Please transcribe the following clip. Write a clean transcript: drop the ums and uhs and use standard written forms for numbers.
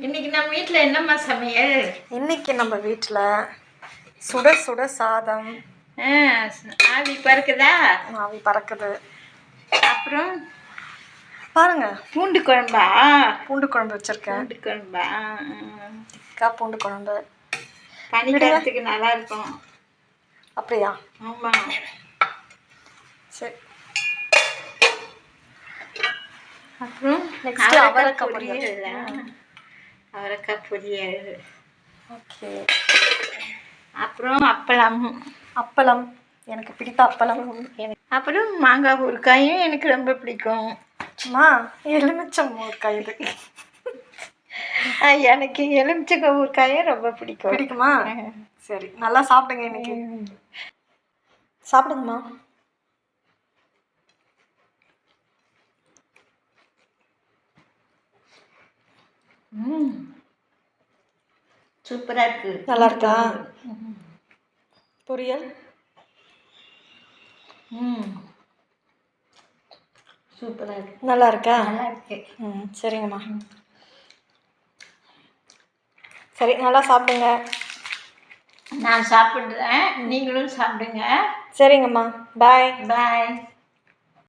இன்னைக்கு நம்ம வீட்டில் என்னம்மா சமையல்? இன்னைக்கு நம்ம வீட்டில் சுட சுட சாதம். ஆவி பறக்குதா? ஆவி பறக்குது. அப்புறம் பாருங்க, பூண்டு குழம்பா? பூண்டு குழம்பு வச்சிருக்கேன். பூண்டு குழம்பா? பூண்டு குழம்பு பனிக்காலத்துக்கு நல்லா இருக்கும். அப்படியா? ஆமாம். சரி. அப்புறம் நெக்ஸ்ட் அவரைக்காய் பொரியல். அவரைக்காய் பொரியல். ஓகே. அப்புறம் அப்பளம். எனக்கு பிடித்த அப்பளம். அப்புறம் மாங்காய் ஊறுகாயும் எனக்கு ரொம்ப பிடிக்கும். எலுமிச்சம் ஊறுகாய் இது. எனக்கு எலுமிச்சங்காய் ஊறுகாயும் ரொம்ப பிடிக்குமா? சரி, நல்லா சாப்பிடுங்க இன்னைக்கு. சாப்பிடுங்கம்மா. சூப்பராக இருக்கு. நல்லா இருக்கா? பொரியல் சூப்பராக இருக்கு. நல்லா இருக்கா? நல்லா இருக்கு. சரிங்கம்மா. சரி, நல்லா சாப்பிடுங்க. நான் சாப்பிட்றேன், நீங்களும் சாப்பிடுங்க. சரிங்கம்மா. பாய். பாய்.